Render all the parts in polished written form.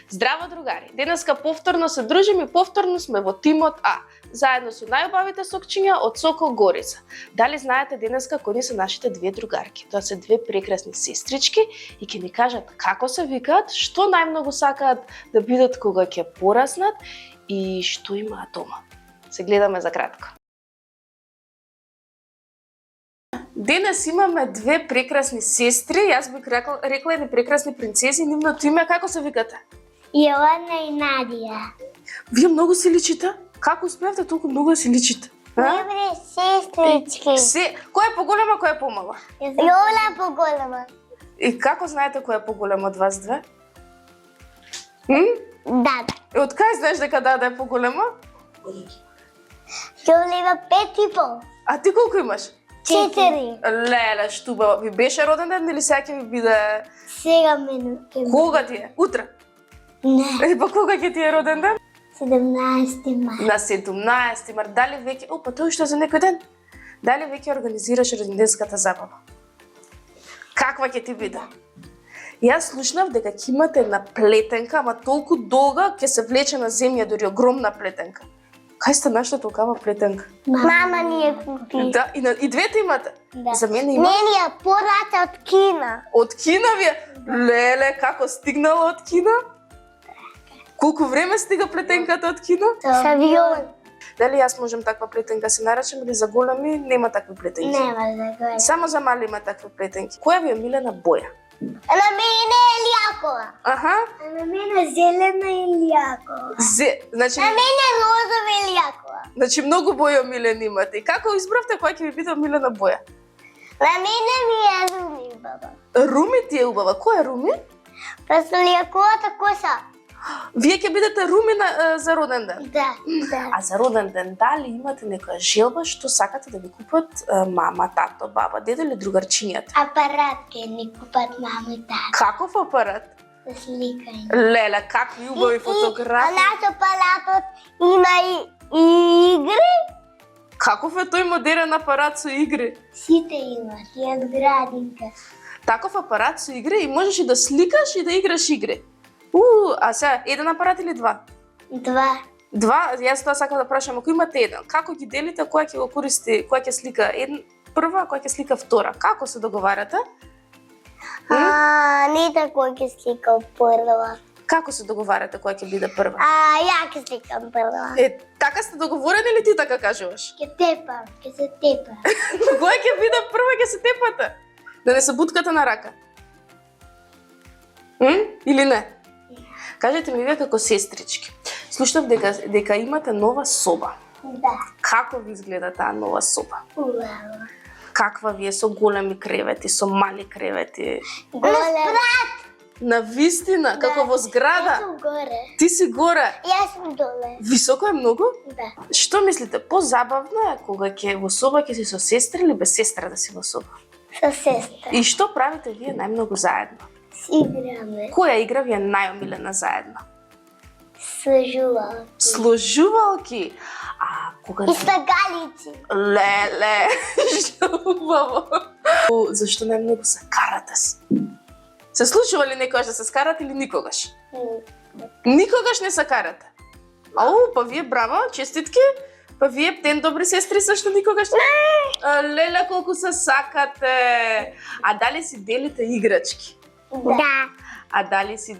Здраво, другари! Денеска повторно се дружиме и повторно сме во тимот А, заедно со најубавите сокчиња од Сокол Горица. Дали знаете денеска кои се нашите две другарки? Тоа се две прекрасни сестрички и ќе ни кажат како се викаат, што најмногу сакаат да бидат кога ќе пораснат и што имаат дома. Се гледаме за кратко. Денес имаме две прекрасни сестри, јас бих рекла едни прекрасни принцези, нивното име како се викате? Јована и Надија. Вие многу се личите? Како успеавте толку многу да се личите? Добре, сестрички. Која е поголема, која е помала? Јована е поголема. И како знаете која е поголема од вас две? Да. И од кај знаеш дека Дада е поголема? Јована има 5,5. А ти колку имаш? 4. Леле, штуба, ви беше роден ден или сега ќе ви биде? Сега мене. Кога ти е? Утре? Не. Па кога ќе ти е роден ден? 17 март. На 17 март. Дали веќе, па тоа што за некој ден? Дали веќе организираш роденденската забава? Каква ќе ти биде? Јас слушнав дека ќе имате една плетенка, ама толку долга, ќе се влече на земја, дори огромна плетенка. Кај сте нашла толкава плетенка? Мама ни ја купи. Да, и двете имате? Да. За мене има. Не, ни ја пората од Кина. Од Кина ви е? Леле, како стигнала од Кина? Колку време стига плетенката од Кина? С авион. Дали јас можам таква плетенка се наречам или за големи нема такви плетенки? Нема да го. Само за мали има такви плетенки. Која ви е милена боја? На мене е Лијакова. Аха. На мене зелена и Лијакова. Значи, На мене розова и Лијакова. значи многу боја милени имате. И како избравте која ќе ви биде милена боја? На мене ми е Руми, баба. Руми ти е убава. Која е Руми? Просто Лијаковата коса. Вие ќе бидете Руми за роден ден. Да, да. А за роден ден дали имате некоја желба што сакате да ви купат мама, тато, баба, дедо или другарчињата? Апарат ке ни купат мама и тата. Каков апарат? За сликање. Леле, какви убави фотографии. Наш апаратот има и игри. Каков е тој модерен апарат со игри? Сите имат, и од градинка. Таков апарат со игри и можеш и да сликаш и да играш игри. А сега, еден апарат или два? Два. Два, јас тоа сакам да прашам, ако имате еден, како ги делите, која ќе го користи, која ќе слика прва, која ќе слика втора? Како се договарате? Не тако ќе сликам прва. Како се договарате која ќе биде прва? Ја ќе сликам прва. Така сте договорени или ти така кажуваш? Ќе тепам, ќе се тепам. Која ќе биде прва, ќе се тепате? Да не се буткате на рака? Или не? Кажете ми вие како сестрички. Слушнав дека имате нова соба. Да. Како ви изгледа таа нова соба? Убаво. Каква ви е, со големи кревети, со мали кревети? Голем. На вистина, како во зграда? Јас сум горе. Ти си горе. Јас сум доле. Високо е многу? Да. Што мислите, позабавно е кога ќе во соба ќе си со сестра или без сестра да си во соба? Со сестра. И што правите вие најмногу заедно? Играме. Која игра ви е најомилена заедно? Сложувалки. Сложувалки? А кога И стагалици. Леле, што убаво. Зашто најмногу се карате? Се случува ли некогаш да се скарате или никогаш? Никогаш не се карате? Ау, па вие браво, честитки. Па вие ден добри сестри сашто никогаш не? Леле, колку се сакате. А дали си делите играчки? Да. А дали си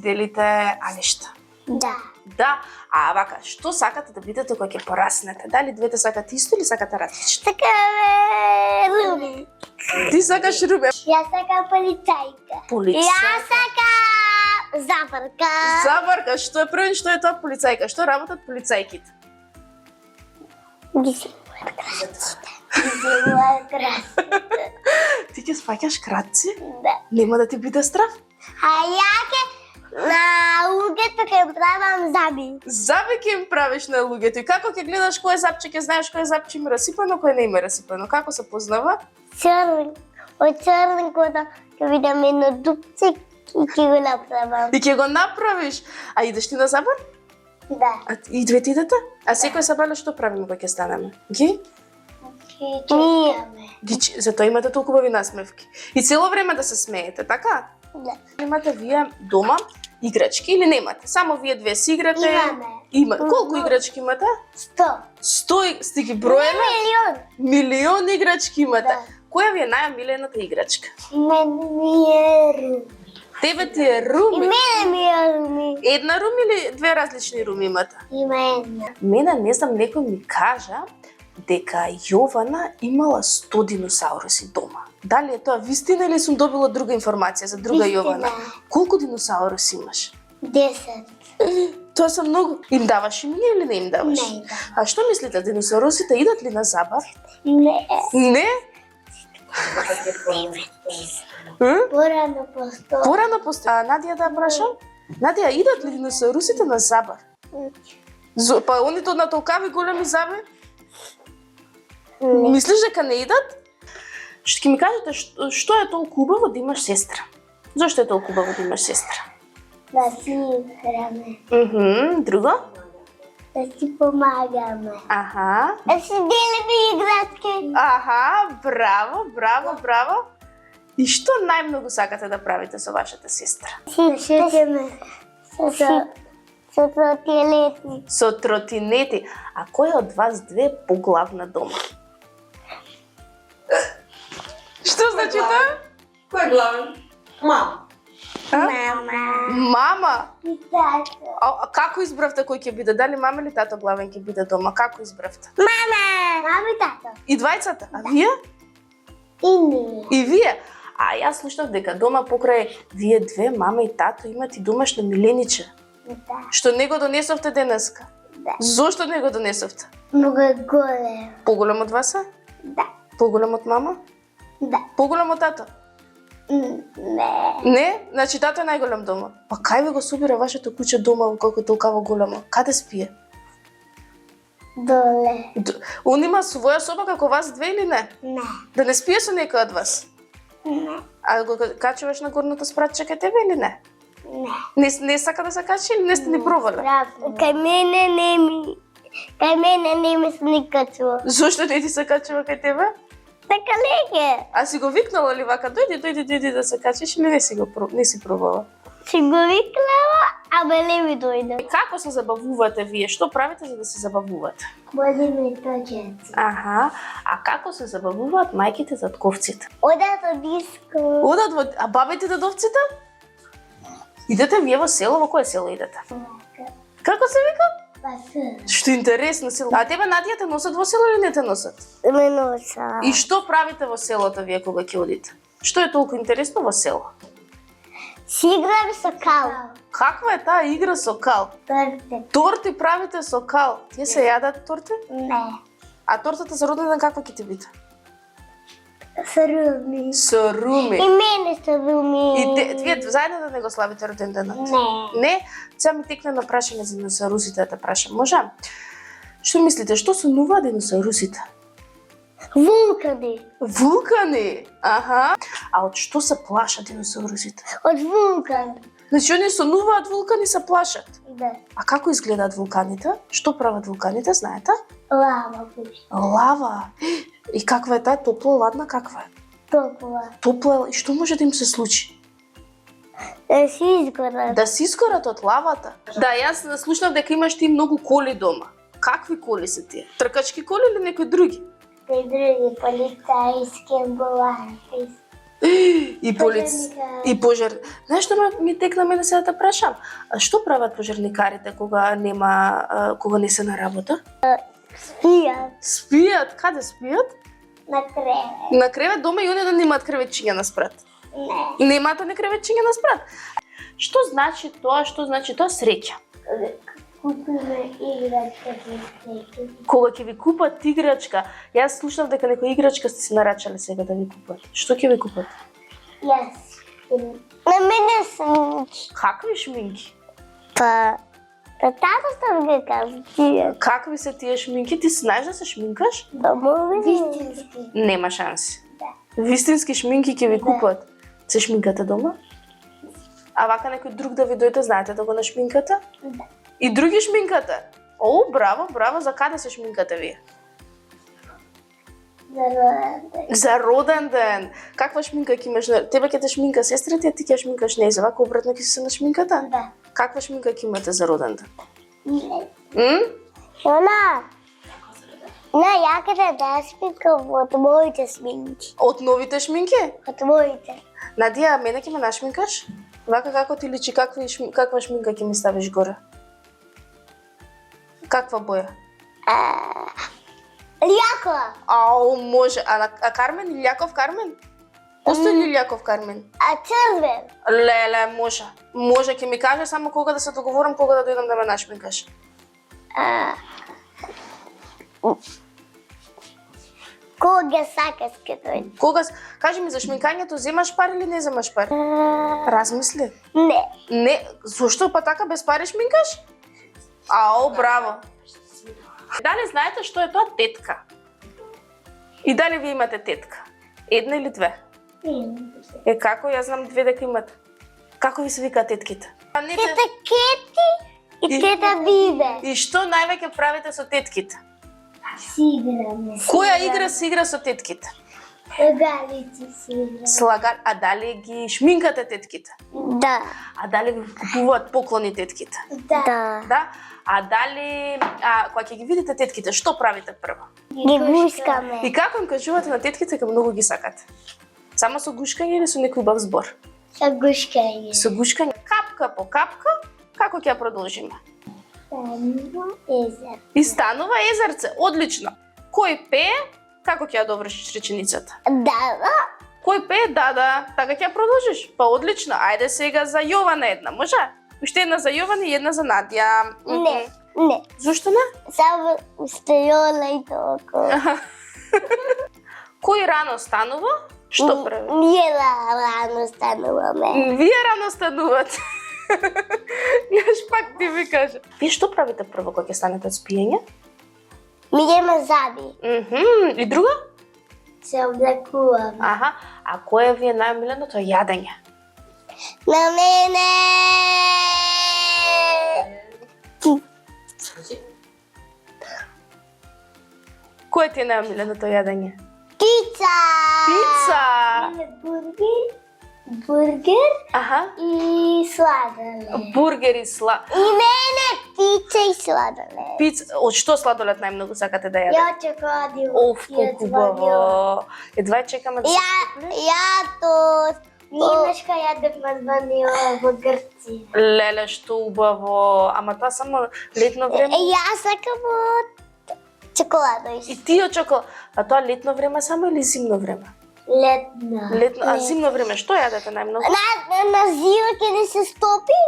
делите нешта? Да. Да. А вака, што сакате да бидете кога ќе пораснете? Дали двете сакате исто или сакате различно? Сакаме Руми. Ти сакаш Руби. Јас сакам полицајка. Полицајка. Јас сакам заврка. Заврка, што е првен, што е тоа полицајка? Што работат полицајките? Ги зимуваат краците. Ги зимуваат краците. Ти ќе сваќаш крадци? Да. Нема да ти биде страв? А ја ке на луѓето ке правам заби. Заби ќе им правиш на луѓето и како ќе гледаш кој запче, ќе знаеш кој запче има расипано, кој не има расипано. Како се познава? Црн. Од црнкото ќе видам едно дупце и ќе го направам. И ќе го направиш. А идеш ти на забор? Да. А и двете идете? А секој сабале што правиме кога ќе станеме? Ги? Ние. Затоа имате толку убави насмевки. И цело време да се смеете, така? Да. Имате вие дома играчки или немате? Само вие две си играте? Имаме. Колку играчки имате? 100. 100 сте ги броеле? Милион. Играчки имате. Да. Која ви е најомилената играчка? Мене ми е Руми. Тебе ти е Руми. И мене ми е Руми. Една Руми или две различни Руми имате? Има една. Мене не знам, некој ми кажа дека Јована имала 100 диносауруси дома. Дали е тоа вистина или сум добила друга информација за друга Вистина. Јована? Колку диносауруси имаш? 10. Тоа се многу. Им даваш имиња или не им даваш? Не. А што мислите, диносаурусите идат ли на забав? Не. Не? Порано постои. Порано постои. А Надија да прашам? Надија, идат ли диносаурусите на забав? Па оние на толкави големи заби? Не. Мислиш дека не идат? Што ќе ми кажете што е толку убаво да имаш сестра? Зошто е толку убаво да имаш сестра? Да си играме. Друго? Да си помагаме. Аха. Да си делиме играчки. Аха, браво. И што најмногу сакате да правите со вашата сестра? Си шетиме. Со тротинети. Со тротинети. А кој од вас две е поглавна дома? Што значи тоа? Кој е главен? Мама. Мама. И тато. А како избравте кој ќе биде? Дали мама или тато главен ќе биде дома? Како избравте? Мама и тато. И двајцата? А вие? И ние. И вие? А јас слушнав дека дома покрај вие две, мама и тато, имате домашно милениче. Да. Што не го донесовте денеска? Да. Зошто не го донесовте? Многу е голем. Поголем од вас? Да. Поголем од мама? Да. Поголем од тато? Не. Не? Значи тато е најголем дома. Па кај ви го собира вашето куќе дома колку толкаво големо? Каде спие? Доле. Он има своја соба како вас две или не? Не. Да не спие со некој од вас? Не. А го качуваш на горното спратче кај тебе или не? Не. Не сака да се качи или не сте ни пробале? Кај мене не ми се ни качува. Зошто не ти се качува кај тебе? Така леќе. А си го викнала ли вака, дојди да се качиш или не си пробала? Си го викнала, абе не ми дојде. Како се забавувате вие? Што правите за да се забавувате? Водиме точеци. Аха, а како се забавуваат мајките татковците? Одат од диско. Одат во... А бабите дедовците? Идете вие во село, во кое село идете? Како се вика? Пасу. Што интересно село. А тебе Надија те носат во село или не те носат? Ме носа. И што правите во селото вие кога ќе одите? Што е толку интересно во село? Си играме со кал. Каква е таа игра со кал? Торте. Торти правите со кал. Тие се јадат торти? Не. А тортата за роден ден каква ќе ти биде? Со руми. Со руми. И мене со руми. И вие заедно да не го славите роден денот? Не. Не? Сега ми текне на прашање за диносаурусите да те прашам. Може? Што мислите, што сонуваат диносаурусите? Вулкани. Вулкани? Аха. А од што се плашат диносаурусите? Од вулкан. Значи, они сонуваат вулкани се плашат. Да. А како изгледаат вулканите? Што прават вулканите, знаете? Лава пушти. Лава. И каква е таа? Топла, ладна, каква е? Топла. Топла и што може да им се случи? Да си изгорат. Да се изгорат од лавата. Да, јас слушнав дека имаш ти многу коли дома. Какви коли се тие? Тркачки коли или некои други? И други полицајски амбуланти. И пожар. Знаеш што ми текна мене сега да прашам? А што прават пожарникарите кога не се на работа? Спијат. Спијат. Каде спијат? На кревет. На кревет дома и они да немаат креветчиња на спрат. Не. Немаат они креветчиња на спрат. Што значи тоа? Што значи тоа среќа? Купиме играчка за среќа. Кога ќе ви купат играчка, јас слушнав дека некоја играчка сте се нарачале сега да ви купат. Што ќе ви купат? Јас. На мене сминки. Какви шминки? Па, тато сам ги кажа тие. Какви се тие шминки? Ти знаеш да се шминкаш? Вистински. Нема шанси. Да. Вистински шминки ќе ви купат. Се шминкате дома? А вака некој друг да ви дојде, знаете да го нашминкате? Да. И други шминкате? О, браво, браво, за каде се шминкате вие? За роден ден. Каква шминка ќе имаш? Тебе ќе те шминка сестрата, ти ќе шминкаш нејза. Вака обратно ќе се на шминката? Да. Каква шминка ќе имате за роден ден? Она. Не, ја кажа да шминка од моите шминки. Од новите шминки? Од моите. Надија, мене ќе ме нашминкаш? Вака како ти личи, каква шминка ќе ми ставиш горе? Каква боја? Лјакова. Ау, може. А Кармен? Илјаков Кармен? Постои ли Илјаков Кармен? А црвен. Леле, може. Може, ќе ми каже само кога да се договорам, кога да дојдам да ме нашминкаш. Кога сакаш ке дојде? Кога, кажи ми за шминкањето, земаш пари или не земаш пари? Размисли. Не. Не, зошто па така без пари шминкаш? Ао, браво. Дали знаете што е тоа тетка? И дали ви имате тетка? Една или две? Како, јас знам две дека имате. Како ви се викаат тетките? Тета Кети и тета Бибе. И што највеќе правите со тетките? Си играме. Која игра се игра со тетките? Слагалици си играме. Слагар, а дали ги шминкате тетките? Да. А дали ви купуваат поклони тетките? Да. Да? А дали, кога ќе ги видите тетките, што правите прво? Ги гушкаме. И како им кажувате на тетките кога многу ги сакате? Само со гушкање или со некој бав збор? Со гушкање. Со гушкање, капка по капка, како ќе ја продолжиме? Станува езер. И станува езерце, одлично. Кој пее, како ќе ја довршиш реченицата? Да. Кој пее, да, така ќе ја продолжиш. Па одлично, ајде сега за Јована една, може? Уште една за Јована и една за Надја. Не. Зошто не? Само стојола и толку. Кој рано станува, што прави? Ние рано стануваме. Вие рано станувате. Јаш пак ти ми кажа. Вие што правите прво кога ќе станете од спиење? Мијеме заби. И друга? Се облекуваме. Аха, а кое ви е најомиленото јадење? На мене! Кое ти е најомиленото јадење? Пица! Пица! Бургер Аха. и сладолед. Бургер и И мене пица и сладолед. Пица, од што сладолед најмногу сакате да јадете? Ја чекадил. Оф, колку убаво. Едва чекаме да се Јато. Немешка јадевме званила во Грција. Леле, што убаво. Ама тоа само летно време. Јас сакам од чоколада. И ти од чоколад. А тоа летно време само или зимно време? Летна. Летно, а зимно време што јадете најмногу? На зима ќе не се стопи?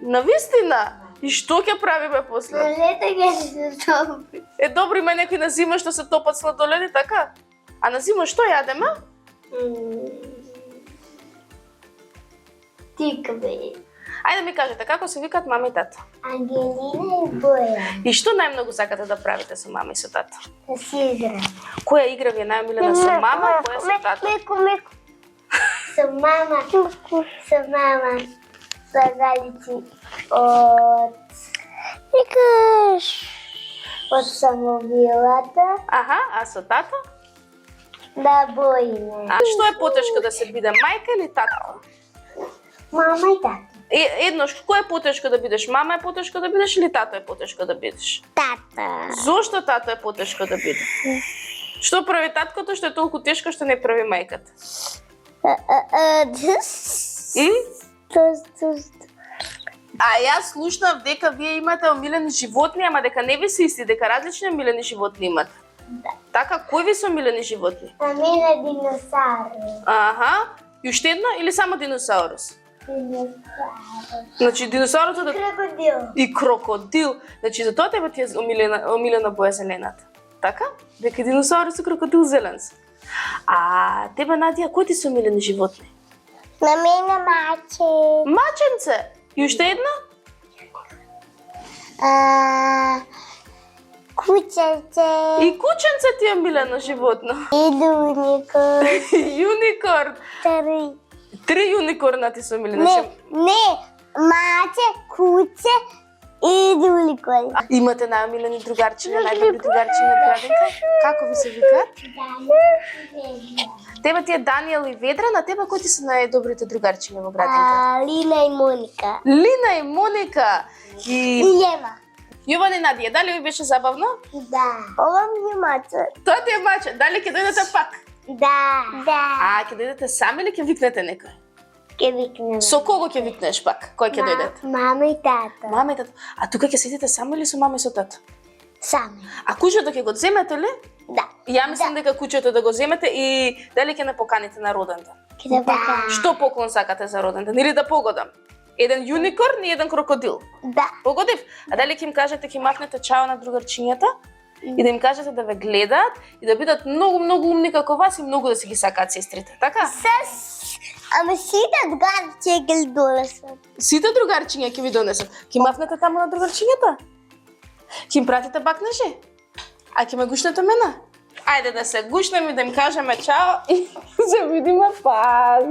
Навистина. И што ќе правиме после? На лето ќе се стопи. Добро, има некои на зима што се топат сладоледи, така? А на зима што јадеме? Тикви. Ајде ми кажете, како се викаат мама и тато? Ангелина и Боја. И што најмногу сакате да правите со мама и со тато? Да си игра. Која игра ви е најомилена со мама, која со тато? Меко. Со мама. Со мама. Слагалици од... Викаш... Од самовилата. Аха, а со тато? Да боиме. А што е потешко да се биде, мајка или татко? Мама и тато. Еднош, кој е потешко да бидеш? Мама е потешко да бидеш или тато е потешко да бидеш? Тата. Зошто тато е потешко да биде? Што прави таткото што е толку тешко што не прави мајката? А јас слушнав дека вие имате омилени животни, ама дека не ви се исти, дека различни омилени животни имате. Да. Така, кои ви се омилени животни? А мене диносаурус. Аха, и уште едно или само диносаурус? Диносаурус. Значи диносаурусот Крокодил. и крокодил. Значи за тоа тебе ти е омилена боја зелената. Така? Дека диносаурус и крокодил зелен се. А тебе, Надија, кои ти се омилени животни? На мене маче. Маченце. И уште едно? Кученце. И кученце ти е омилено животно. И уникорн. Юникорн. Три. 3 юникорна ти се омилени. Не, маче, куче И Дуликоли. Имате најомилени другарчиња, најдобри другарчиња од градинка? Како ви се викаат? Тебе ти е Даниел и Ведран, а тебе кои ти се најдобрите другарчиња во градинка? Лина и Моника. Лина и Моника и Лема. Јован и Надија. Дали ви беше забавно? Да. Ова ми е мачо. Тоа ти е мачо. Дали ќе дојдете пак? Да. Да. А, ќе дојдете сами или ќе викнете некој? Ке викнеме. Со кого ќе викнеш пак? Кој ќе дојдете? Мама и тата. Мама и тата. А тука ќе седите сами или со мама и со тата? Сами. А куќето ќе го земете ли? Да. Ја мислам дека куќето да го земете и дали ќе не поканите на роден ден? Ке да покажам. Што поклон сакате за роден ден? Или да погодам? Еден юникорн и еден крокодил. Да. Погодив? А дали ќе им кажете, ќе махнете чао на другарчињата и да им кажете да ве гледаат и да бидат многу умни како вас и многу да си ги сакаат сестрите, така? Ама сите другарчиња ќе ги донесат. Сите другарчиња ќе ви донесат. Ќе мафнете таму на другарчињата? Ќе им пратите бакнежи? А ќе ме гушнете мене? Ајде да се гушнеме и да им кажеме чао и се видиме пак.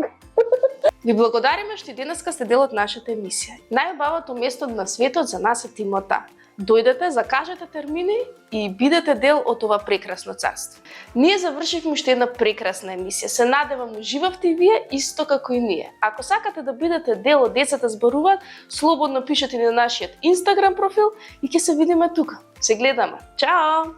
Ви благодариме што и денеска сте дел од нашата емисија. Најубавото место на светот за нас е Тимота. Дојдете, закажете термини и бидете дел од ова прекрасно царство. Ние завршивме уште една прекрасна емисија. Се надевам уживавте и вие исто како и ние. Ако сакате да бидете дел од Децата зборуваат, слободно пишете на нашиот Инстаграм профил и ќе се видиме тука. Се гледаме. Чао!